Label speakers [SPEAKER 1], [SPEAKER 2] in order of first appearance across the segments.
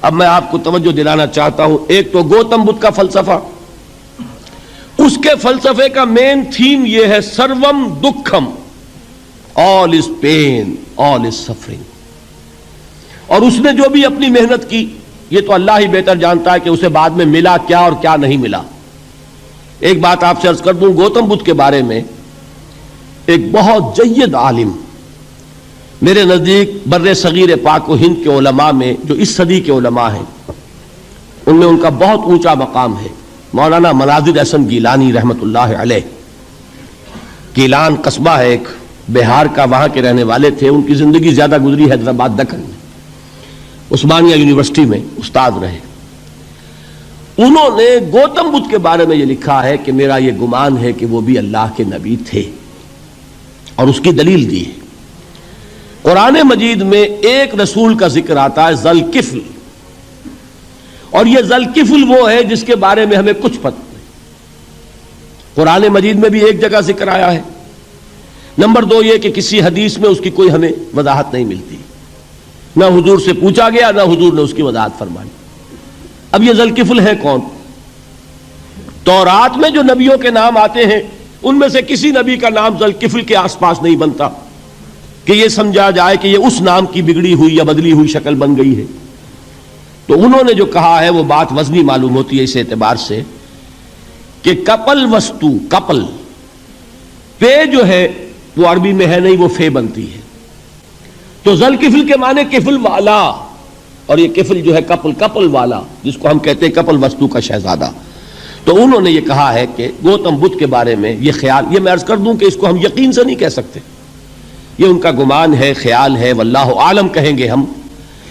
[SPEAKER 1] اب میں آپ کو توجہ دلانا چاہتا ہوں، ایک تو گوتم بدھ کا فلسفہ، اس کے فلسفے کا مین تھیم یہ ہے سروم دکھم، آل از پین، آل از سفرنگ. اور اس نے جو بھی اپنی محنت کی یہ تو اللہ ہی بہتر جانتا ہے کہ اسے بعد میں ملا کیا اور کیا نہیں ملا. ایک بات آپ سے عرض کر دوں، گوتم بدھ کے بارے میں ایک بہت جید عالم میرے نزدیک بر صغیر پاک و ہند کے علماء میں جو اس صدی کے علماء ہیں ان میں ان کا بہت اونچا مقام ہے، مولانا مناظر احسن گیلانی رحمت اللہ علیہ. گیلان قصبہ ہے ایک بہار کا، وہاں کے رہنے والے تھے. ان کی زندگی زیادہ گزری حیدرآباد دکن میں، عثمانیہ یونیورسٹی میں استاد رہے. انہوں نے گوتم بدھ کے بارے میں یہ لکھا ہے کہ میرا یہ گمان ہے کہ وہ بھی اللہ کے نبی تھے، اور اس کی دلیل دی ہے. قرآن مجید میں ایک رسول کا ذکر آتا ہے ذوالکفل، اور یہ ذوالکفل وہ ہے جس کے بارے میں ہمیں کچھ پتہ نہیں. قرآن مجید میں بھی ایک جگہ ذکر آیا ہے. نمبر دو یہ کہ کسی حدیث میں اس کی کوئی ہمیں وضاحت نہیں ملتی، نہ حضور سے پوچھا گیا نہ حضور نے اس کی وضاحت فرمائی. اب یہ ذوالکفل ہے کون؟ تورات میں جو نبیوں کے نام آتے ہیں ان میں سے کسی نبی کا نام ذوالکفل کے آس پاس نہیں بنتا کہ یہ سمجھا جائے کہ یہ اس نام کی بگڑی ہوئی یا بدلی ہوئی شکل بن گئی ہے. تو انہوں نے جو کہا ہے وہ بات وزنی معلوم ہوتی ہے اس اعتبار سے کہ کپل وستو، کپل پے جو ہے وہ عربی میں ہے نہیں، وہ فے بنتی ہے. تو ذوالکفل کے معنی کفل والا، اور یہ کفل جو ہے کپل، کپل والا جس کو ہم کہتے ہیں کپل وستو کا شہزادہ. تو انہوں نے یہ کہا ہے کہ گوتم بدھ کے بارے میں یہ خیال، یہ میں عرض کر دوں کہ اس کو ہم یقین سے نہیں کہہ سکتے، یہ ان کا گمان ہے، خیال ہے، واللہ عالم کہیں گے ہم،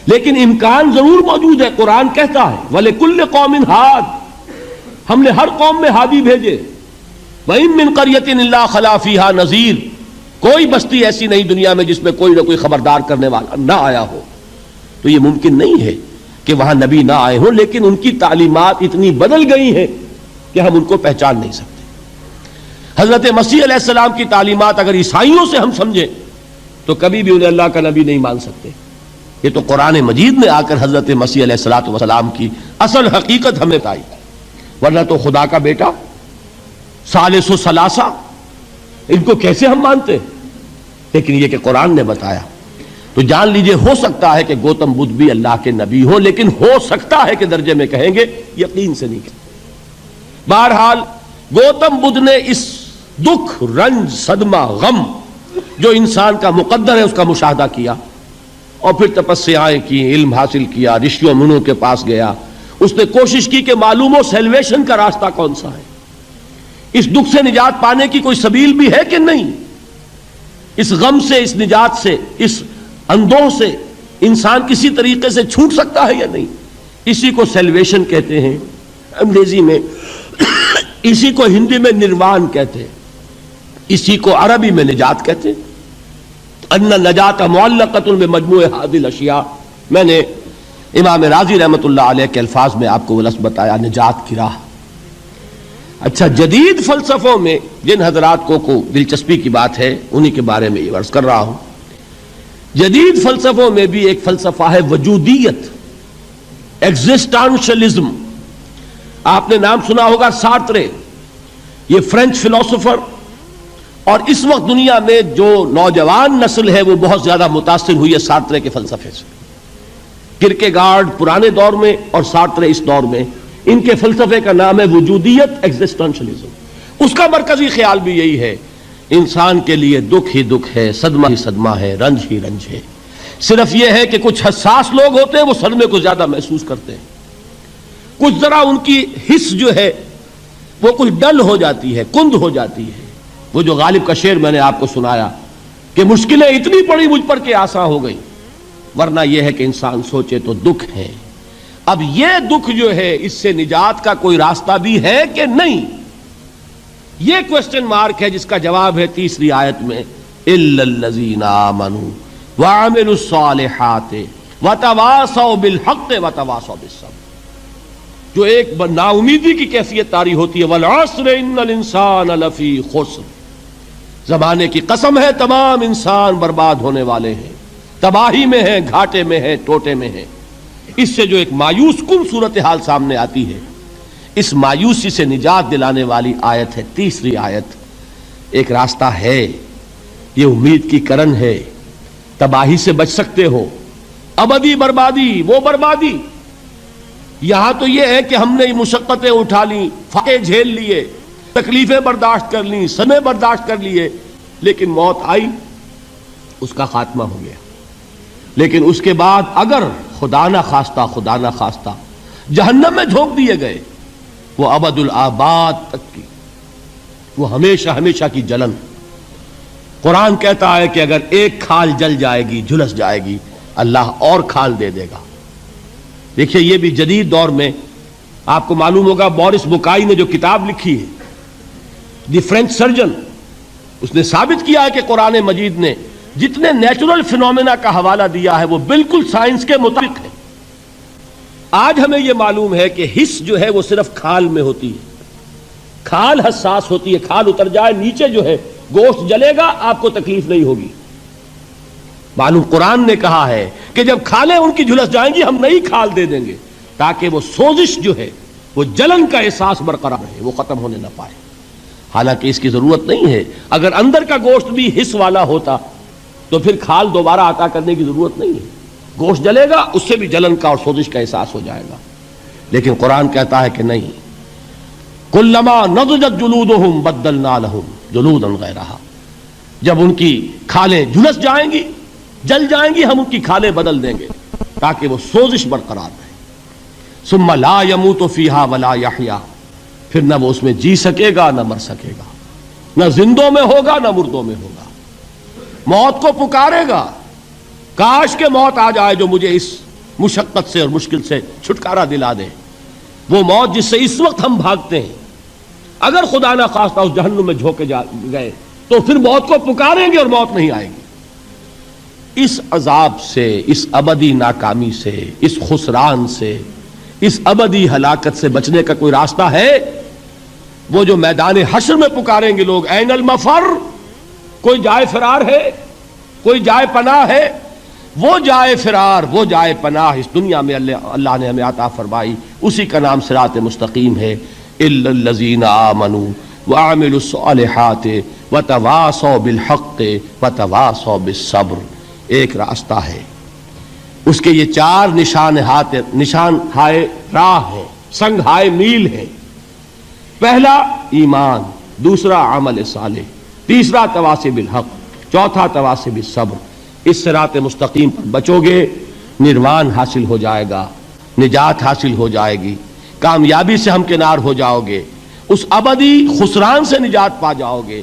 [SPEAKER 1] لیکن امکان ضرور موجود ہے. قرآن کہتا ہے وَلِكُلِّ قَوْمٍ ہاد، ہم نے ہر قوم میں ہادی بھیجے. وَإِن مِّن قَرْيَةٍ إِلَّا خَلَا فِيهَا نَذِيرٌ، کوئی بستی ایسی نہیں دنیا میں جس میں کوئی نہ کوئی خبردار کرنے والا نہ آیا ہو. تو یہ ممکن نہیں ہے کہ وہاں نبی نہ آئے ہوں، لیکن ان کی تعلیمات اتنی بدل گئی ہیں کہ ہم ان کو پہچان نہیں سکتے. حضرت مسیح علیہ السلام کی تعلیمات اگر عیسائیوں سے ہم سمجھیں تو کبھی بھی انہیں اللہ کا نبی نہیں مان سکتے. یہ تو قرآن مجید نے آ کر حضرت مسیح علیہ السلام کی اصل حقیقت ہمیں بتائی، ورنہ تو خدا کا بیٹا ثالث و ثلاثہ ان کو کیسے ہم مانتے؟ لیکن یہ کہ قرآن نے بتایا. تو جان لیجئے ہو سکتا ہے کہ گوتم بدھ بھی اللہ کے نبی ہو، لیکن ہو سکتا ہے کہ درجے میں کہیں گے، یقین سے نہیں کہیں. بہرحال گوتم بدھ نے اس دکھ، رنج، صدمہ، غم جو انسان کا مقدر ہے اس کا مشاہدہ کیا، اور پھر تپسیائیں کی، علم حاصل کیا، رشیوں منوں کے پاس گیا. اس نے کوشش کی کہ معلوم ہو سیلویشن کا راستہ کون سا ہے، اس دکھ سے نجات پانے کی کوئی سبیل بھی ہے کہ نہیں، اس غم سے، اس نجات سے، اس اندوہ سے انسان کسی طریقے سے چھوٹ سکتا ہے یا نہیں. اسی کو سیلویشن کہتے ہیں انگریزی میں، اسی کو ہندی میں نروان کہتے ہیں، اسی کو عربی میں نجات کہتے ہیں. ان النجات معلقۃ بمجموع هذه الاشیاء. میں نے امام رازی رحمت اللہ علیہ کے الفاظ میں آپ کو وہ لفظ بتایا، نجات کی راہ. اچھا، جدید فلسفوں میں جن حضرات کو دلچسپی کی بات ہے انہی کے بارے میں یہ عرض کر رہا ہوں. جدید فلسفوں میں بھی ایک فلسفہ ہے وجودیت، ایگزسٹانشلزم. آپ نے نام سنا ہوگا سارترے، یہ فرینچ فلاسفر، اور اس وقت دنیا میں جو نوجوان نسل ہے وہ بہت زیادہ متاثر ہوئی ہے سارترے کے فلسفے سے. کرکیگارڈ پرانے دور میں اور سارترے اس دور میں، ان کے فلسفے کا نام ہے وجودیت، ایگزسٹانشلزم. اس کا مرکزی خیال بھی یہی ہے، انسان کے لیے دکھ ہی دکھ ہے، صدمہ ہی صدمہ ہے، رنج ہی رنج ہے. صرف یہ ہے کہ کچھ حساس لوگ ہوتے ہیں وہ صدمے کو زیادہ محسوس کرتے ہیں، کچھ ذرا ان کی حس جو ہے وہ کچھ ڈل ہو جاتی ہے، کند ہو جاتی ہے. وہ جو غالب کا شعر میں نے آپ کو سنایا کہ مشکلیں اتنی پڑی مجھ پر کہ آسان ہو گئی، ورنہ یہ ہے کہ انسان سوچے تو دکھ ہے. اب یہ دکھ جو ہے اس سے نجات کا کوئی راستہ بھی ہے کہ نہیں، یہ کوسچن مارک ہے جس کا جواب ہے تیسری آیت میں اِلَّا الَّذِينَ آمَنُوا وَعَمِلُوا الصَّالِحَاتِ وَتَوَاصَوْا بِالْحَقِّ وَتَوَاصَوْا بِالصَّبْرِ. جو ایک نا امیدی کی کیفیت طاری ہوتی ہے، وَالْعَصْرِ إِنَّ الْإِنسَانَ لَفِي خُسْرٍ، زمانے کی قسم ہے تمام انسان برباد ہونے والے ہیں، تباہی میں ہیں، گھاٹے میں ہیں، ٹوٹے میں ہیں. اس سے جو ایک مایوس کن صورتحال سامنے آتی ہے، اس مایوسی سے نجات دلانے والی آیت ہے تیسری آیت۔ ایک راستہ ہے، یہ امید کی کرن ہے، تباہی سے بچ سکتے ہو، ابدی بربادی وہ بربادی۔ یہاں تو یہ ہے کہ ہم نے مشقتیں اٹھا لیں، فاقے جھیل لیے، تکلیفیں برداشت کر لیں، سمے برداشت کر لیے، لیکن موت آئی، اس کا خاتمہ ہو گیا۔ لیکن اس کے بعد اگر خدا نہ خواستہ جہنم میں جھونک دیے گئے، وہ ابد الآباد تک کی، وہ ہمیشہ کی جلن۔ قرآن کہتا ہے کہ اگر ایک کھال جل جائے گی، جھلس جائے گی، اللہ اور کھال دے دے گا۔ دیکھیے یہ بھی جدید دور میں آپ کو معلوم ہوگا، بورس بکائی نے جو کتاب لکھی ہے، دی فرینچ سرجن، اس نے ثابت کیا ہے کہ قرآن مجید نے جتنے نیچرل فینومینا کا حوالہ دیا ہے وہ بالکل سائنس کے مطابق ہے۔ آج ہمیں یہ معلوم ہے کہ حس جو ہے وہ صرف کھال میں ہوتی ہے، کھال حساس ہوتی ہے، کھال اتر جائے نیچے جو ہے گوشت جلے گا، آپ کو تکلیف نہیں ہوگی۔ معلوم قرآن نے کہا ہے کہ جب کھالیں ان کی جھلس جائیں گی، ہم نئی کھال دے دیں گے تاکہ وہ سوزش جو ہے، وہ جلن کا احساس برقرار رہے، وہ ختم ہونے نہ پائے۔ حالانکہ اس کی ضرورت نہیں ہے، اگر اندر کا گوشت بھی حس والا ہوتا تو پھر کھال دوبارہ عطا کرنے کی ضرورت نہیں ہے، گوشت جلے گا، اس سے بھی جلن کا اور سوزش کا احساس ہو جائے گا۔ لیکن قرآن کہتا ہے کہ نہیں، کلما نضجت جلودہم بدلنا لہم جلودا غیرہا، جب ان کی کھالیں جھلس جائیں گی، جل جائیں گی، ہم ان کی کھالیں بدل دیں گے تاکہ وہ سوزش برقرار رہے۔ ثم لا يموت فیہا ولا یحیا، پھر نہ وہ اس میں جی سکے گا نہ مر سکے گا، نہ زندوں میں ہوگا نہ مردوں میں ہوگا۔ موت کو پکارے گا، کاش کہ موت آ جائے جو مجھے اس مشقت سے اور مشکل سے چھٹکارا دلا دے۔ وہ موت جس سے اس وقت ہم بھاگتے ہیں، اگر خدا نہ خواستہ اس جہنم میں جھونکے گئے تو پھر موت کو پکاریں گے اور موت نہیں آئے گی۔ اس عذاب سے، اس ابدی ناکامی سے، اس خسران سے، اس ابدی ہلاکت سے بچنے کا کوئی راستہ ہے؟ وہ جو میدان حشر میں پکاریں گے لوگ، این المفر، کوئی جائے فرار ہے، کوئی جائے پناہ ہے؟ وہ جائے فرار، وہ جائے پناہ اس دنیا میں اللہ نے ہمیں عطا فرمائی، اسی کا نام صراط مستقیم ہے۔ الا الذین آمنوا وعملوا الصالحات وتواصوا بالحق وتواصوا بالصبر۔ ایک راستہ ہے، اس کے یہ چار نشان ہائے راہ ہے، سنگ ہائے میل ہے۔ پہلا ایمان، دوسرا عمل صالح، تیسرا تواصی بالحق، چوتھا تواصی بالصبر۔ اس صراط مستقیم پر بچو گے، نروان حاصل ہو جائے گا، نجات حاصل ہو جائے گی، کامیابی سے ہمکنار ہو جاؤ گے، اس ابدی خسران سے نجات پا جاؤ گے۔